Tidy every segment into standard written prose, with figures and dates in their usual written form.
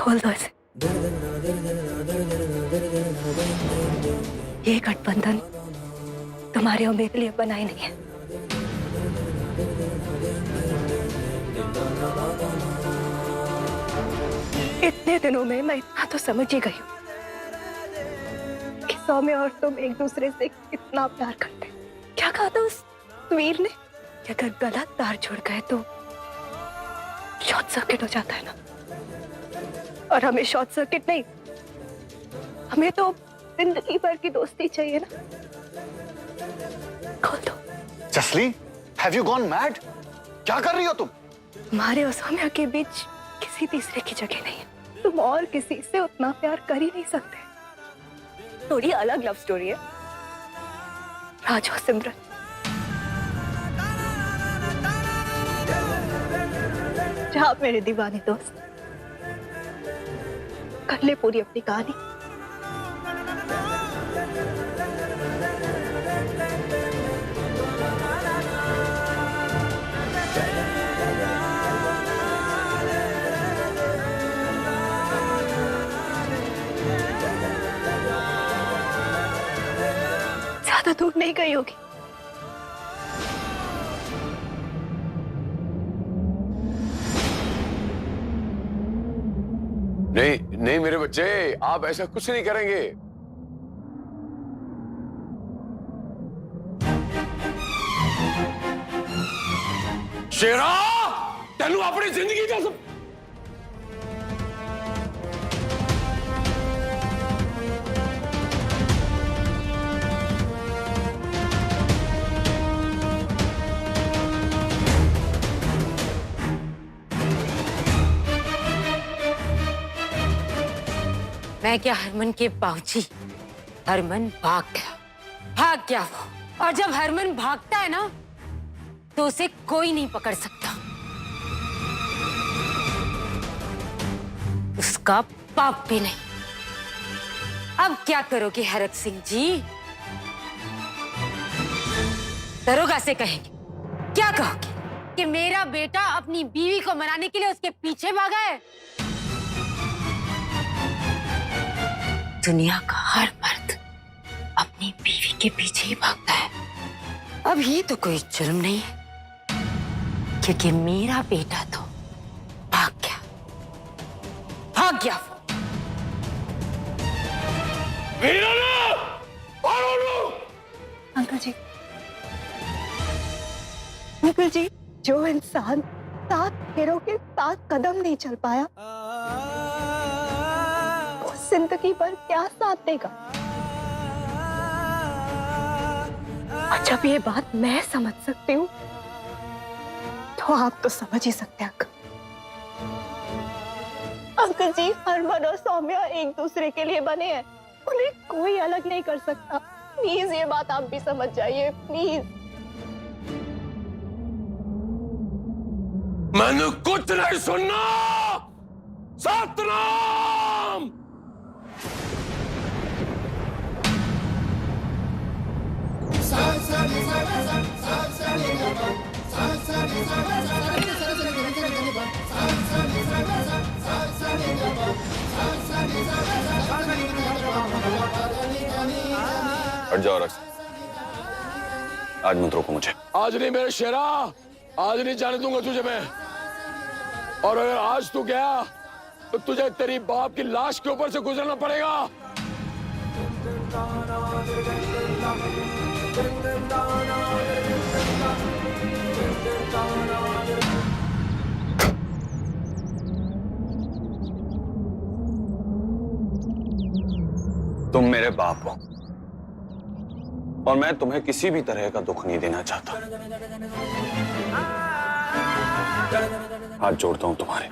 खोल दो इसे। ये गठबंधन तुम्हारे और मेरे लिए बना ही नहीं है। इतने दिनों में मैं इतना तो समझ ही गई हूँ कि सौम्य और तुम एक दूसरे से कितना प्यार करते। क्या कहा था उस वीर ने कि अगर गलत तार जुड़ गए तो शॉर्ट सर्किट हो जाता है ना। और हमें शॉर्ट सर्किट नहीं, हमें तो जिंदगी भर की दोस्ती चाहिए ना। खोल दो। जसली, have you gone mad? क्या कर रही हो तुम? तुम्हारे और सौम्या के बीच किसी तीसरे की जगह नहीं है। तुम और किसी से उतना प्यार कर ही नहीं सकते। थोड़ी अलग लव स्टोरी है राज और सिमरन। जा मेरे दीवाने दोस्त, कर ले पूरी अपनी कहानी। ज्यादा दूर नहीं गई होगी। नहीं नहीं मेरे बच्चे, आप ऐसा कुछ नहीं करेंगे। शेरा, तेनू अपनी जिंदगी का सब मैं क्या हरमन के बाबूजी, हरमन भाग गया वो। और जब हरमन भागता है ना तो उसे कोई नहीं पकड़ सकता, उसका बाप भी नहीं। अब क्या करोगे हरक सिंह जी? दरोगा से कहेंगे, क्या कहोगे कि मेरा बेटा अपनी बीवी को मनाने के लिए उसके पीछे भागा है? दुनिया का हर मर्द अपनी बीवी के पीछे ही भागता है। अब ये तो कोई जुर्म नहीं है, क्योंकि मेरा बेटा तो भाग गया वो। अंकल जी, जो इंसान 7 फेरों के 7 कदम नहीं चल पाया, वो जिंदगी भर क्या साथ देगा? और जब ये बात मैं समझ सकती हूँ तो आप तो समझ ही सकते हैं अंकल जी। हरमन और सौम्या एक दूसरे के लिए बने हैं, उन्हें कोई अलग नहीं कर सकता। प्लीज ये बात आप भी समझ जाइए, प्लीज। मैंने कुछ नहीं सुनना। सतनाम। हट जाओ रक्स, आज मत रोको मुझे। आज नहीं मेरे शेरा, आज नहीं जाने दूंगा तुझे मैं। और अगर आज तू गया तो तुझे तेरी बाप की लाश के ऊपर से गुजरना पड़ेगा। तुम मेरे बाप हो और मैं तुम्हें किसी भी तरह का दुख नहीं देना चाहता। हाथ जोड़ता हूं तुम्हारे,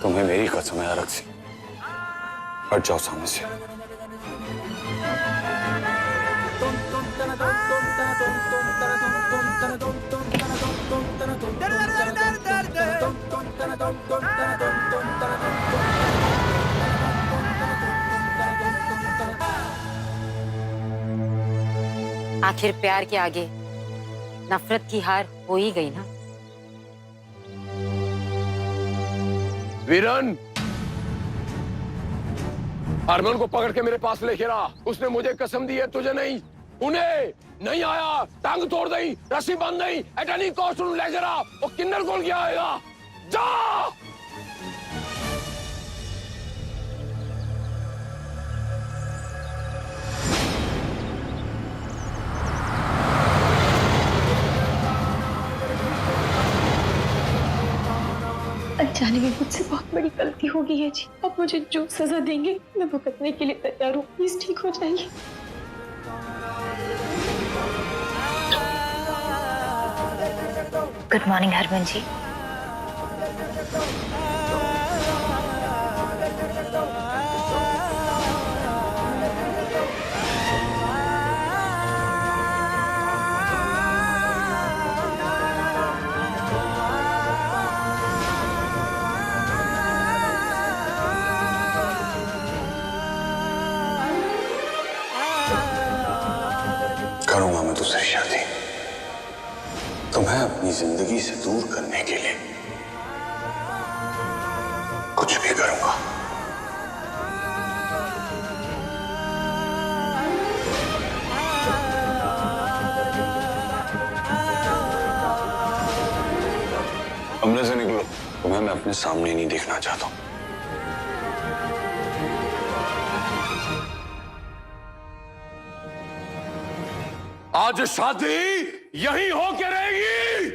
तुम्हें मेरी कसम है रक्सी, हट जाओ सामने से। आखिर प्यार के आगे नफरत की हार हो ही गई ना। वीरन, हरमन को पकड़ के मेरे पास लेके रहा। उसने मुझे कसम दी है, तुझे नहीं। उन्हें नहीं आया, टांग तोड़ दी, रस्सी बांध दी, एट एनी कॉस्ट उन्हें लेके रहा। वो किन्नर कोल गया आएगा। जा। अनजाने में मुझसे बहुत बड़ी गलती हो गई है जी। अब मुझे जो सजा देंगे मैं भुगतने के लिए तैयार हूँ। प्लीज ठीक हो जाइए। गुड मॉर्निंग हरमन जी। करूंगा मैं दूसरी शादी, तुम्हें अपनी जिंदगी से दूर करने के लिए कुछ भी करूंगा। कमरे से निकलो, तुम्हें मैं अपने सामने नहीं देखना चाहता हूं। आज शादी यही होके रहेगी।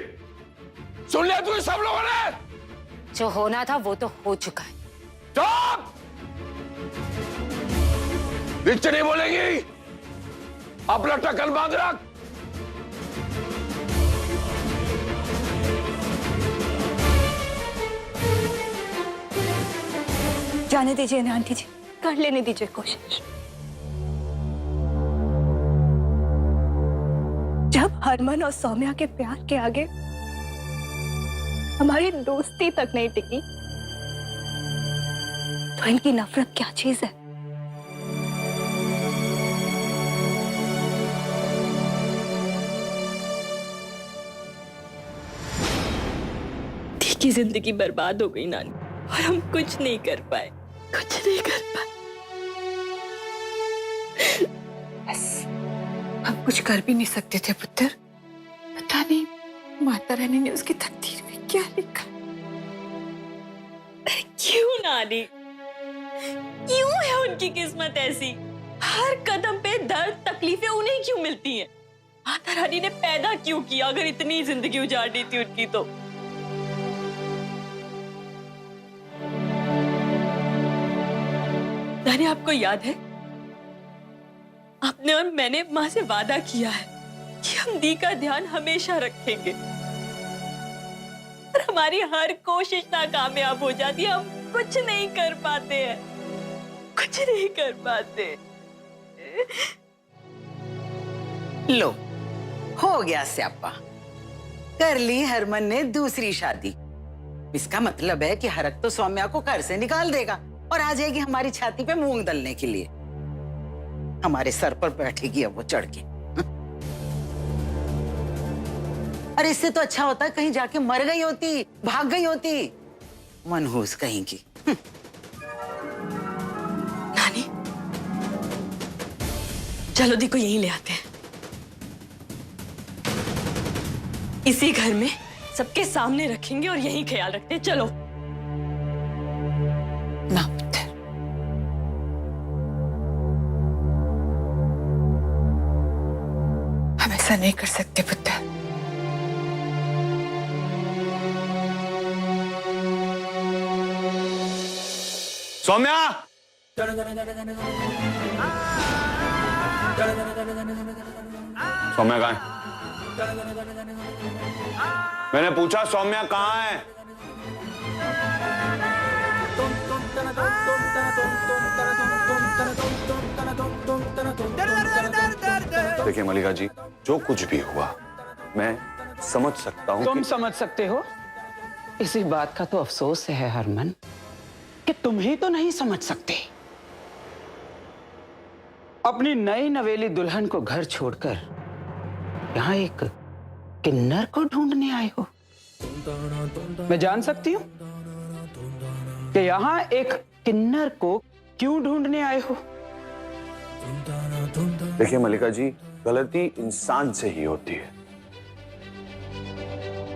सुन लिया तू सब लोगों ने? जो होना था वो तो हो चुका है। चुप! नीचे नहीं बोलेगी। अपना टक्कर बांध रख। जाने दीजिए ना आंटी जी, कर लेने दीजिए कोशिश। जब हरमन और सौम्या के प्यार के आगे हमारी दोस्ती तक नहीं टिकी, तो इनकी नफरत क्या चीज है? दी की जिंदगी बर्बाद हो गई नानी, और हम कुछ नहीं कर पाए, कुछ नहीं कर पाए। बस हम कुछ कर भी नहीं सकते थे पुत्र। पता नहीं माता रानी ने उसकी तकदीर में क्या लिखा। क्यों नानी, क्यों है उनकी किस्मत ऐसी? हर कदम पे दर्द तकलीफें उन्हें क्यों मिलती हैं? माता रानी ने पैदा क्यों किया अगर इतनी जिंदगी उजाड़नी थी उनकी तो? नानी आपको याद है, आपने और मैंने माँ से वादा किया है कि हम दी का ध्यान हमेशा रखेंगे, और हमारी हर कोशिश नाकामयाब हो जाती है। हम कुछ नहीं कर पाते हैं, कुछ नहीं कर पाते। लो, हो गया स्यापा। कर ली हरमन ने दूसरी शादी। इसका मतलब है कि हरक तो सौम्या को घर से निकाल देगा और आ जाएगी हमारी छाती पे मूंग दलने के लिए। हमारे सर पर बैठेगी अब वो चढ़ के। अरे इससे तो अच्छा होता कहीं जाके मर गई होती, भाग गई होती। मनहूस कहीं की। नानी, चलो दी को यहीं ले आते हैं। इसी घर में सबके सामने रखेंगे और यहीं ख्याल रखते हैं। चलो। ना पुत्र, हम ऐसा नहीं कर सकते पुत्र। सौम्या, सौम्या कहाँ है? मैंने पूछा सौम्या कहाँ है? देखिए मलिका जी, जो कुछ भी हुआ मैं समझ सकता हूँ। तुम समझ सकते हो? इसी बात का तो अफसोस है हरमन कि तुम ही तो नहीं समझ सकते। अपनी नई नवेली दुल्हन को घर छोड़कर यहाँ एक किन्नर को ढूंढने आए हो। मैं जान सकती हूँ कि यहाँ एक किन्नर को क्यों ढूंढने आए हो? देखिए मल्लिका जी, गलती इंसान से ही होती है।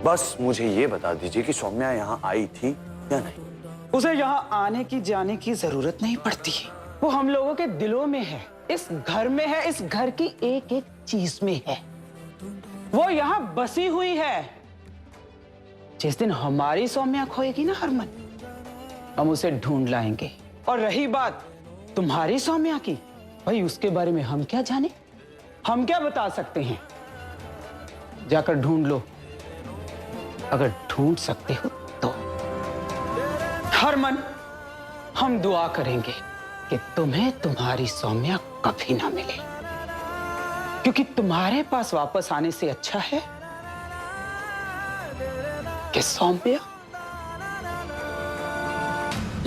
बस मुझे ये बता दीजिए कि सौम्या यहाँ आई थी या नहीं। उसे यहाँ आने की जाने की जरूरत नहीं पड़ती। वो हम लोगों के दिलों में है, इस घर में है, इस घर की एक एक चीज में है। वो यहाँ बसी हुई है। जिस दिन हमारी सौम्या खोएगी ना हरमन, हम उसे ढूंढ लाएंगे। और रही बात तुम्हारी सौम्या की, भाई उसके बारे में हम क्या जाने? हम क्या बता सकते हैं? जाकर ढूंढ लो, अगर ढूंढ सकते हो तो। हरमन, हम दुआ करेंगे कि तुम्हें तुम्हारी सौम्या कभी ना मिले, क्योंकि तुम्हारे पास वापस आने से अच्छा है कि सौम्या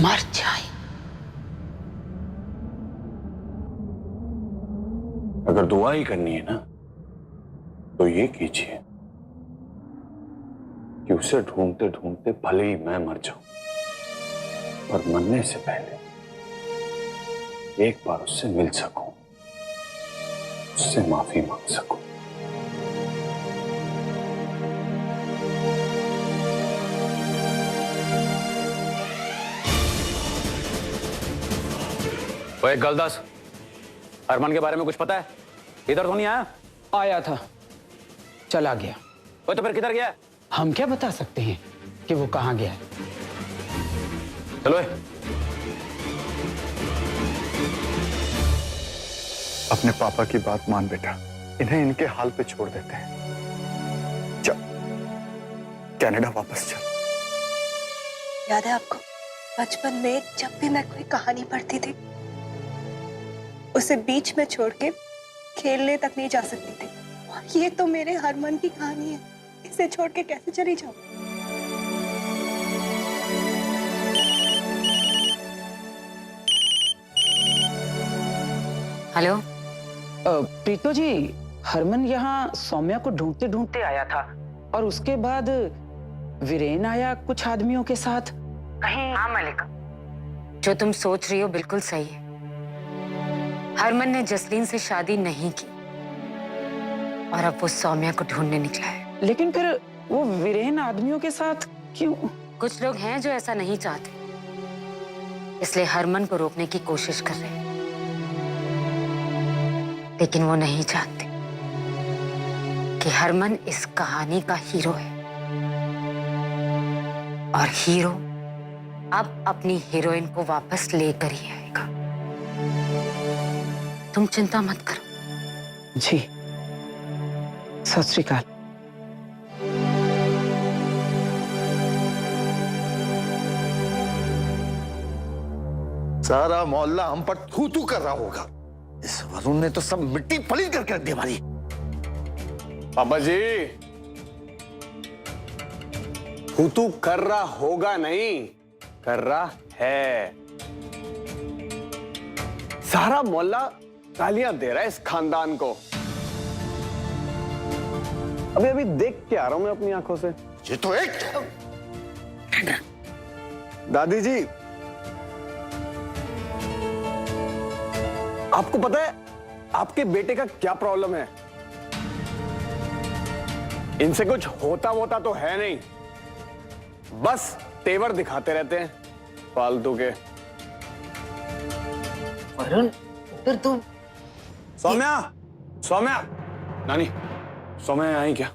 मर जाए। अगर दुआ ही करनी है ना, तो ये कीजिए कि उसे ढूंढते ढूंढते भले ही मैं मर जाऊं, और मरने से पहले एक बार उससे मिल सकूं, उससे माफी मांग सकूं। ओए गलदास, अरमान के बारे में कुछ पता है? इधर तो नहीं आया? आया था, चला गया। ओए तो फिर किधर गया? हम क्या बता सकते हैं कि वो कहां गया है? चलो अपने पापा की बात मान बेटा, इन्हें इनके हाल पे छोड़ देते हैं। चल कनाडा वापस चल। याद है आपको बचपन में जब भी मैं कोई कहानी पढ़ती थी, उसे बीच में छोड़ के खेलने तक नहीं जा सकती थी। और ये तो मेरे हरमन की कहानी है, इसे छोड़ के कैसे चली जाऊं? हेलो। प्रीतो जी, हरमन यहाँ सौम्या को ढूंढते ढूंढते आया था, और उसके बाद वीरेन आया कुछ आदमियों के साथ कहीं। हाँ मलिका, जो तुम सोच रही हो बिल्कुल सही है। हरमन ने जसलीन से शादी नहीं की और अब वो सौम्या को ढूंढने निकला है। लेकिन फिर वो वीरेन आदमियों के साथ क्यों? कुछ लोग हैं जो ऐसा नहीं चाहते, इसलिए हरमन को रोकने की कोशिश कर रहे हैं, लेकिन वो नहीं चाहते कि हरमन इस कहानी का हीरो है, और हीरो अब अपनी हीरोइन को वापस लेकर ही आएगा। तुम चिंता मत करो। जी, सत श्री अकाल। सारा मोहल्ला हम पर थू थू कर रहा होगा। इस वरुण ने तो सब मिट्टी पलीत करके रख दी हमारी। पापा जी, तू कर रहा होगा नहीं, कर रहा है। सारा मोहल्ला गालियां दे रहा है इस खानदान को। अभी अभी देख के आ रहा हूं मैं अपनी आंखों से। ये तो एक दादी जी, आपको पता है आपके बेटे का क्या प्रॉब्लम है? इनसे कुछ होता वोता तो है नहीं, बस तेवर दिखाते रहते हैं फालतू के। वरुण, फिर तू सौम्या, सौम्या, नानी, सौम्या आई क्या?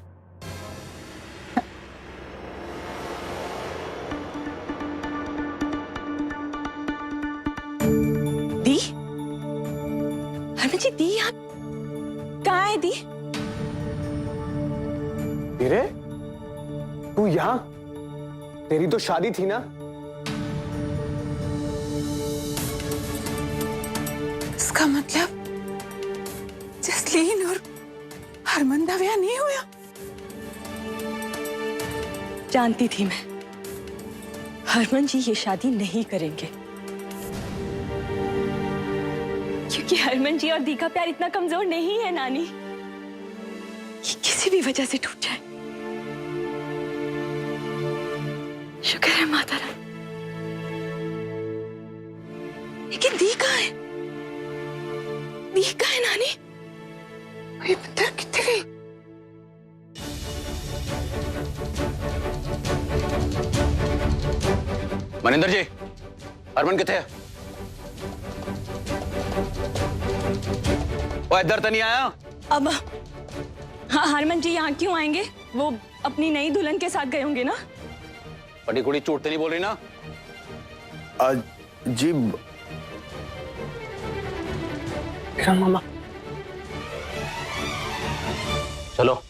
दी, हरमन जी, दी आप कहाँ है? दी, धीरे, तू यहां? तेरी तो शादी थी ना? इसका मतलब जसलीन और हरमन का ब्याह नहीं हुआ? जानती थी मैं, हरमन जी ये शादी नहीं करेंगे, क्योंकि हरमन जी और दी का प्यार इतना कमजोर नहीं है नानी, ये किसी भी वजह से टूट जाए। शुक्र है माता रानी, लेकिन दी कहाँ है? दी कहाँ है नानी? ये पत्थर कितने गई? मनिंदर जी, हरमन किथे है? वो इधर तो नहीं आया? अब हाँ, हरमन जी यहाँ क्यों आएंगे? वो अपनी नई दुल्हन के साथ गए होंगे ना? बड़ी कुड़ी झूठ तो नहीं बोल रही ना? जी मामा चलो।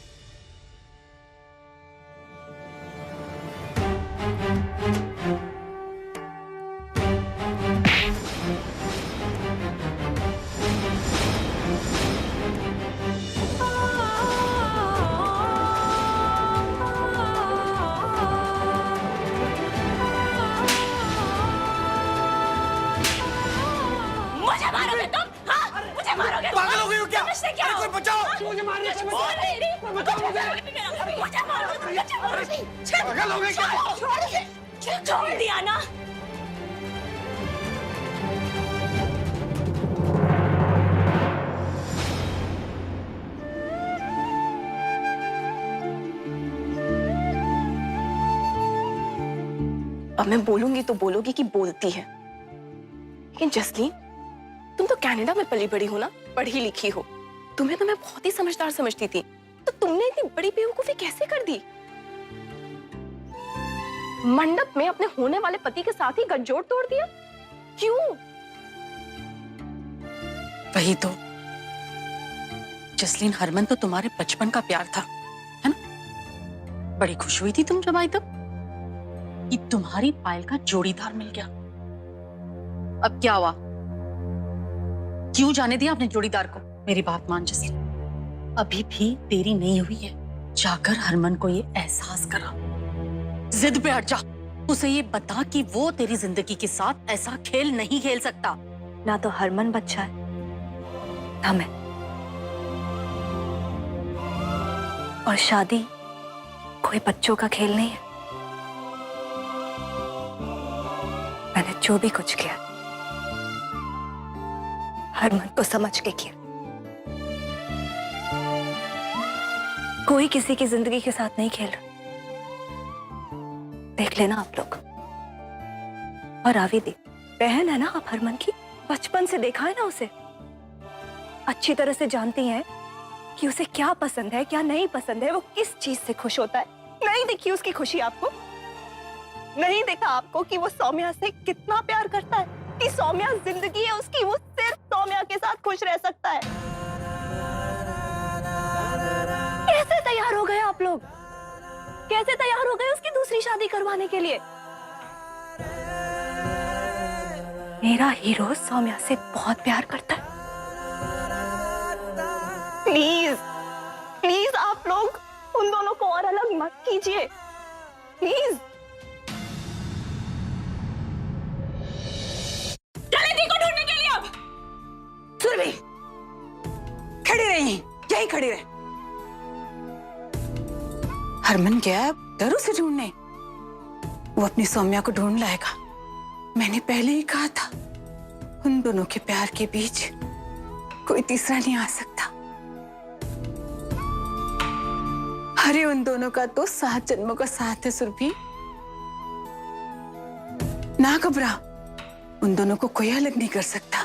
मुझे मारोगे तुम? हाँ? मुझे मारोगे? पागल हो गई हो क्या? समझते क्या हो? कोई बचाओ! मुझे मारने से बचाओ! बचाओ मुझे! मुझे मारोगे? पागल हो गई क्या? छोड़ दिया ना? अब मैं बोलूंगी तो बोलोगी कि बोलती है, लेकिन जसलीन, तुम तो कनाडा में पली बड़ी हो ना, पढ़ी लिखी हो। तुम्हें तो मैं बहुत ही समझदार समझती थी, तो तुमने इतनी बड़ी बेवकूफी कैसे कर दी? मंडप में अपने होने वाले पति के साथ ही गठजोड़ तोड़ दिया, क्यों? वही तो जसलीन, हरमन तो तुम्हारे बचपन का प्यार था, है ना? बड़ी खुश हुई थी तुम जब आई तब कि तुम्हारी पायल का जोड़ीदार मिल गया। अब क्या हुआ? क्यों जाने दिया अपने जोड़ीदार को? मेरी बात मान जसलीन, अभी भी देरी नहीं हुई है। जाकर हरमन को ये एहसास करा, जिद पे हट जा, उसे ये बता कि वो तेरी जिंदगी के साथ ऐसा खेल नहीं खेल सकता। ना तो हरमन बच्चा है, ना मैं। और शादी कोई बच्चों का खेल नहीं है। मैंने जो भी कुछ किया हरमन को समझ के किया। कोई किसी की जिंदगी के साथ नहीं खेल रहा। देख लेना आप लोग। और आविदी बहन है ना आप हरमन की, बचपन से देखा है ना उसे, अच्छी तरह से जानती हैं कि उसे क्या पसंद है, क्या नहीं पसंद है, वो किस चीज से खुश होता है। नहीं देखी उसकी खुशी आपको? नहीं देखा आपको कि वो सौम्या से कितना प्यार करता है, कि सौम्या जिंदगी है उसकी, वो सिर्फ सौम्या के साथ खुश रह सकता है। कैसे तैयार हो गए आप लोग? कैसे तैयार हो गए उसकी दूसरी शादी करवाने के लिए? मेरा हीरो सौम्या से बहुत प्यार करता है। प्लीज प्लीज आप लोग उन दोनों को और अलग मत कीजिए, प्लीज। चले दी को ढूंढने के लिए अब। सुरभि खड़ी रही, यही खड़ी रहे। हरमन गया दरू से ढूंढने, वो अपनी सौम्या को ढूंढ लाएगा। मैंने पहले ही कहा था, उन दोनों के प्यार के बीच कोई तीसरा नहीं आ सकता। अरे उन दोनों का तो 7 जन्मों का साथ है सुरभि, ना घबरा, उन दोनों को कोई अलग नहीं कर सकता।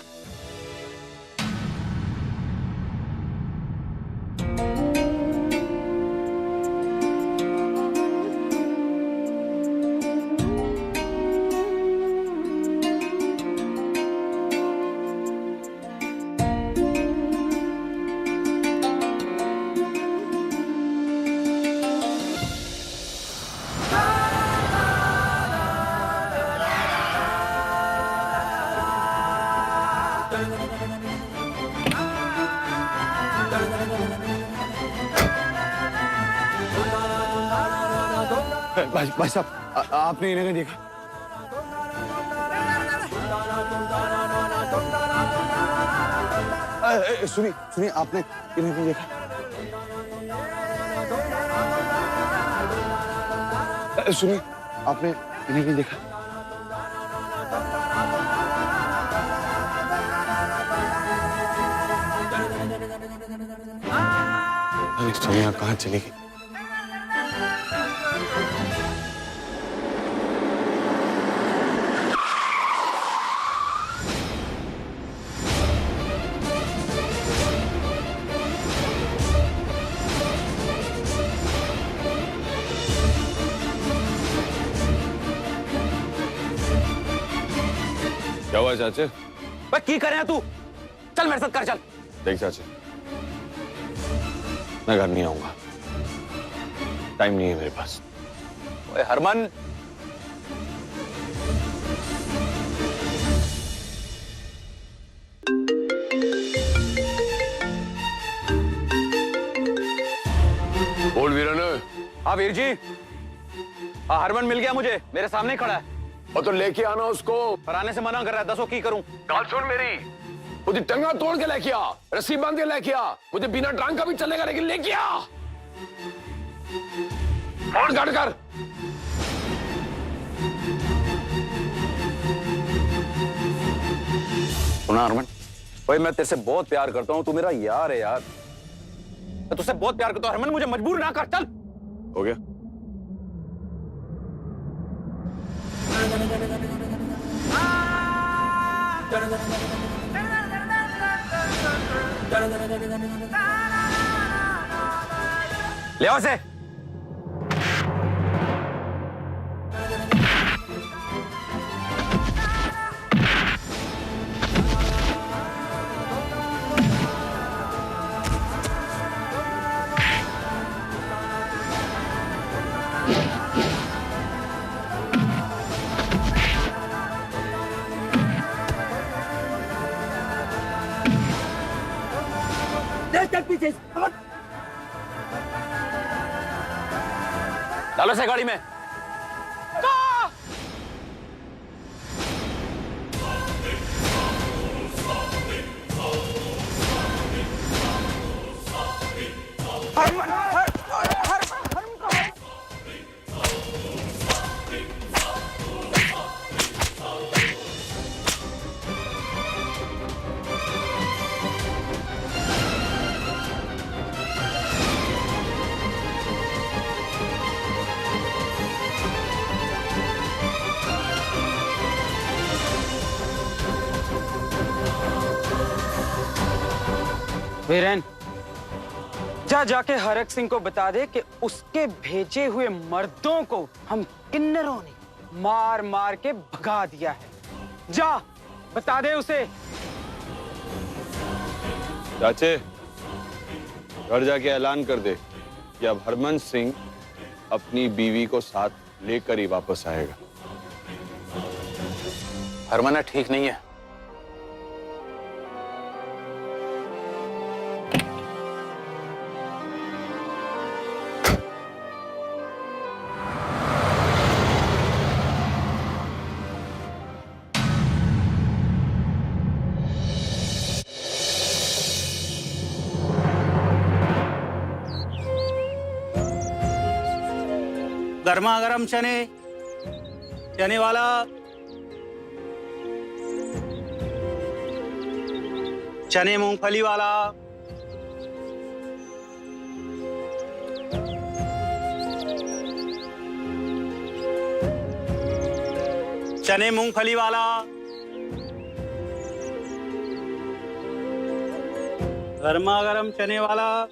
भाई साहब, आपने इन्हें नहीं देखा? सुनिए सुनिए, आपने इन्हें नहीं देखा? सुनिए, आपने इन्हें नहीं देखा? अरे सोनिया कहाँ चली गई? क्या हुआ चाचे? भाई की करे तू? चल मेरे साथ कर चल। देख चाचे, मैं घर नहीं आऊंगा, टाइम नहीं है मेरे पास। ओए हरमन, बोल वीरन। हाँ वीर जी, हाँ हरमन मिल गया मुझे, मेरे सामने ही खड़ा है। और तो लेके आना उसको। पर आने से मना कर रहा है, दसो की करूं? गाल सुन मेरी, मुझे टंगा तोड़ के लेके आ, रस्सी बांध के लेके आ, मुझे बिना टांग का भी चलेगा लेकिन लेके आ। फोन काट कर। सुना हरमन, भाई मैं तेरे से बहुत प्यार करता हूँ, तू मेरा यार है यार। मैं तुझसे बहुत प्यार करता हूँ हरमन, मुझे मजबूर ना कर। चल हो गया? ले आओ इसे। डालो से गाड़ी में। वीरेन, जा जाके हरक सिंह को बता दे कि उसके भेजे हुए मर्दों को हम किन्नरों ने मार मार के भगा दिया है। जा बता दे उसे। चाचे, घर जाके ऐलान कर दे कि अब हरमन सिंह अपनी बीवी को साथ लेकर ही वापस आएगा। हरमन ठीक नहीं है। गर्मा गर्म चने, चने वाला, चने मूंगफली वाला, चने मूंगफली वाला, गर्मा गर्म चने वाला।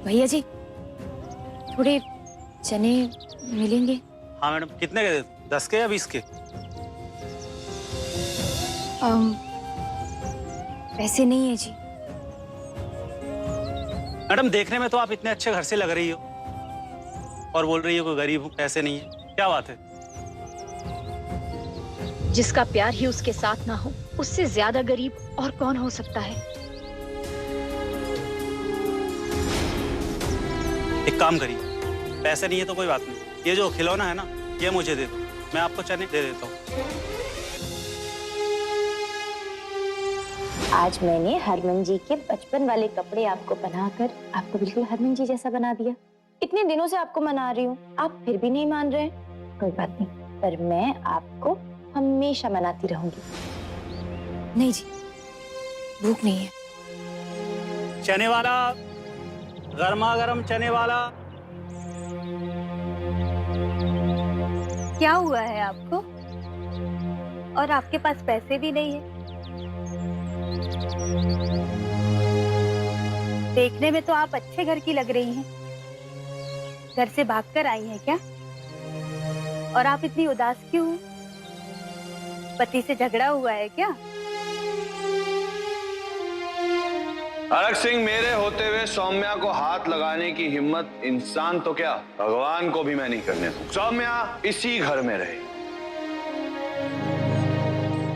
भैया जी, थोड़े चने मिलेंगे? हाँ मैडम, कितने के? 10 के या 20 के? पैसे नहीं है जी। मैडम देखने में तो आप इतने अच्छे घर से लग रही हो और बोल रही हो कि गरीब हूं, पैसे नहीं है। क्या बात है? जिसका प्यार ही उसके साथ ना हो, उससे ज्यादा गरीब और कौन हो सकता है? एक काम करिए, पैसे नहीं है तो कोई बात नहीं, ये जो खिलौना है ना, ये मुझे दे दो, मैं आपको चने दे देता हूँ। आज मैंने हरमन जी के बचपन वाले कपड़े आपको पहनाकर आपको बिल्कुल हरमन जी जैसा बना दिया। इतने दिनों से आपको मना रही हूँ, आप फिर भी नहीं मान रहे हैं। कोई बात नहीं, पर मैं आपको हमेशा मनाती रहूंगी। नहीं जी, भूख नहीं है। चने वाला, गर्मा गर्म चने वाला। क्या हुआ है आपको? और आपके पास पैसे भी नहीं है। देखने में तो आप अच्छे घर की लग रही हैं। घर से भागकर आई हैं क्या? और आप इतनी उदास क्यों हो? पति से झगड़ा हुआ है क्या? अलग सिंह, मेरे होते हुए सौम्या को हाथ लगाने की हिम्मत इंसान तो क्या, भगवान को भी मैं नहीं करने दूंगा। सौम्या इसी घर में रहे।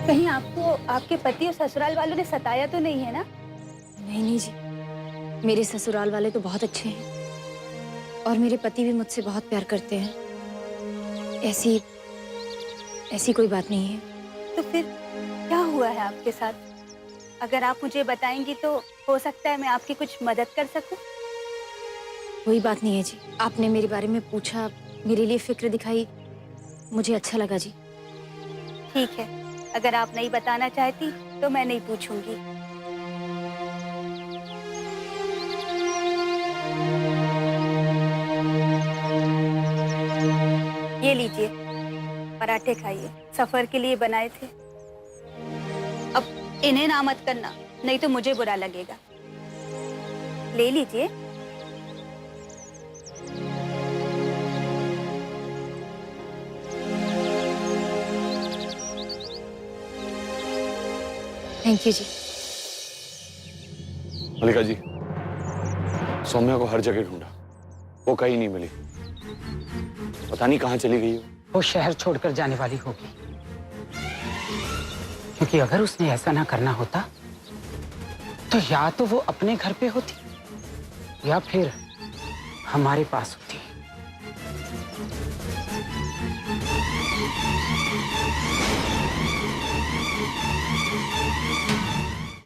कहीं आपको आपके पति और ससुराल वालों ने सताया तो नहीं है ना? नहीं नहीं जी, मेरे ससुराल वाले तो बहुत अच्छे हैं और मेरे पति भी मुझसे बहुत प्यार करते हैं। ऐसी कोई बात नहीं है। तो फिर क्या हुआ है आपके साथ? अगर आप मुझे बताएंगी तो हो सकता है मैं आपकी कुछ मदद कर सकूं। कोई बात नहीं है जी, आपने मेरे बारे में पूछा, मेरे लिए फिक्र दिखाई, मुझे अच्छा लगा जी। ठीक है, अगर आप नहीं बताना चाहती तो मैं नहीं पूछूंगी। ये लीजिए, पराठे खाइए, सफर के लिए बनाए थे। अब इन्हें ना मत करना, नहीं तो मुझे बुरा लगेगा। ले लीजिए। थैंक यू जी। मल्लिका जी, सौम्या को हर जगह ढूंढा, वो कहीं नहीं मिली। पता नहीं कहाँ चली गई वो शहर छोड़कर जाने वाली होगी, क्योंकि अगर उसने ऐसा ना करना होता तो या तो वो अपने घर पे होती या फिर हमारे पास होती।